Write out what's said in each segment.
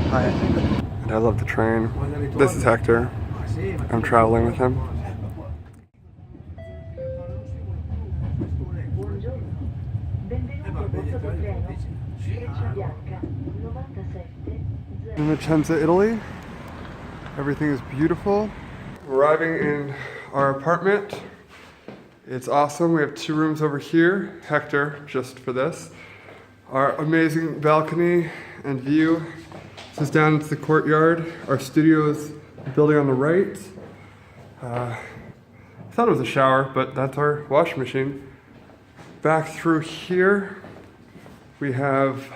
Hi. And I love the train. This is Hector. I'm traveling with him. In Vicenza, Italy. Everything is beautiful. Arriving in our apartment. It's awesome. We have 2 rooms over here. Hector, just for this. Our amazing balcony and view. This is down into the courtyard. Our studio is the building on the right. I thought it was a shower, but that's our washing machine. Back through here, we have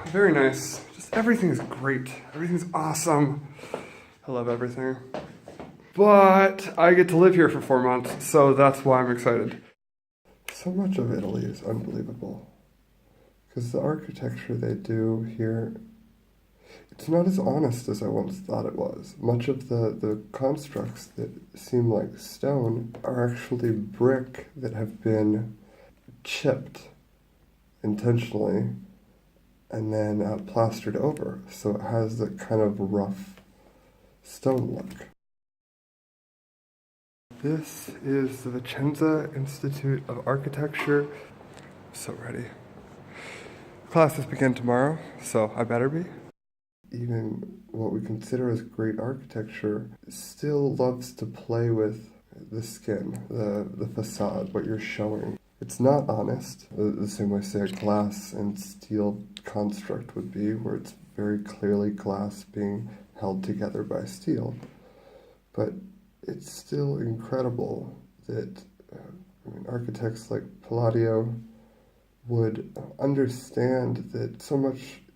very nice. Just everything is great. Everything's awesome. I love everything. But I get to live here for 4 months, so that's why I'm excited. So much of Italy is unbelievable. Because the architecture they do here, it's not as honest as I once thought it was. Much of the constructs that seem like stone are actually brick that have been chipped intentionally and then plastered over. So it has that kind of rough stone look. This is the Vicenza Institute of Architecture. So ready. Classes begin tomorrow, so I better be. Even what we consider as great architecture still loves to play with the skin, the facade, what you're showing. It's not honest, the same way, say, a glass and steel construct would be, where it's very clearly glass being held together by steel. But it's still incredible that architects like Palladio would understand that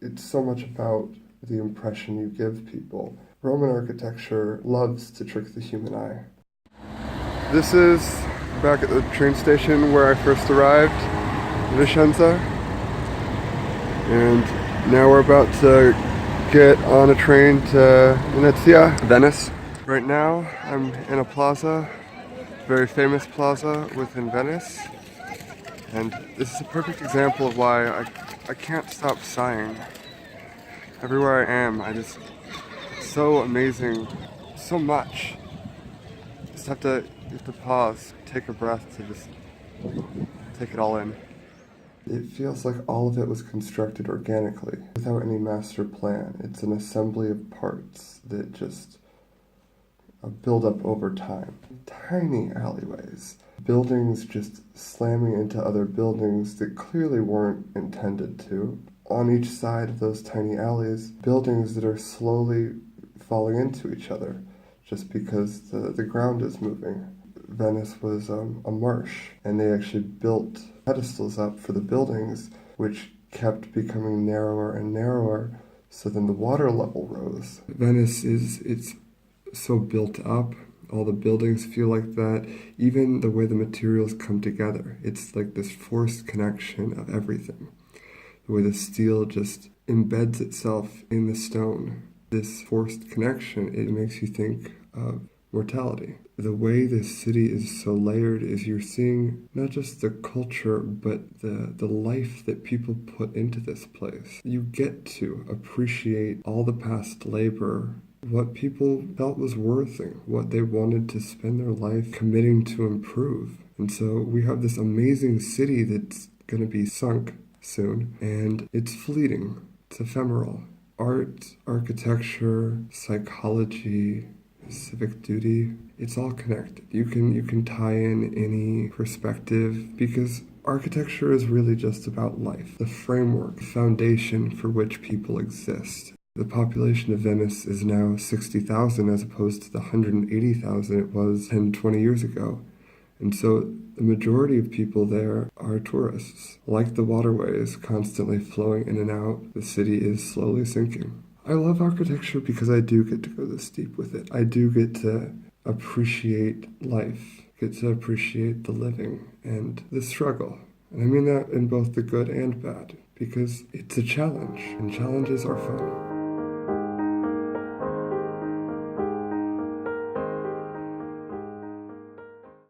it's so much about the impression you give people. Roman architecture loves to trick the human eye. This is back at the train station where I first arrived, Vicenza. And now we're about to get on a train to Venezia, Venice. Right now I'm in a plaza, very famous plaza within Venice. And this is a perfect example of why I can't stop sighing. Everywhere I am, it's so amazing, so much. You have to pause, take a breath to just take it all in. It feels like all of it was constructed organically, without any master plan. It's an assembly of parts that just build up over time. Tiny alleyways. Buildings just slamming into other buildings that clearly weren't intended to. On each side of those tiny alleys, buildings that are slowly falling into each other just because the ground is moving. Venice was a marsh, and they actually built pedestals up for the buildings, which kept becoming narrower and narrower, so then the water level rose. Venice it's so built up. All the buildings feel like that. Even the way the materials come together, it's like this forced connection of everything. The way the steel just embeds itself in the stone. This forced connection, it makes you think of mortality. The way this city is so layered is you're seeing not just the culture, but the life that people put into this place. You get to appreciate all the past labor, what people felt was worthy, what they wanted to spend their life committing to improve. And so we have this amazing city that's going to be sunk soon, and it's fleeting, it's ephemeral. Art, architecture, psychology, civic duty, it's all connected. You can tie in any perspective, because architecture is really just about life, the framework, the foundation for which people exist. The population of Venice is now 60,000 as opposed to the 180,000 it was 10, 20 years ago. And so the majority of people there are tourists. Like the waterways constantly flowing in and out, the city is slowly sinking. I love architecture because I do get to go this deep with it. I do get to appreciate life, get to appreciate the living and the struggle. And I mean that in both the good and bad, because it's a challenge, and challenges are fun.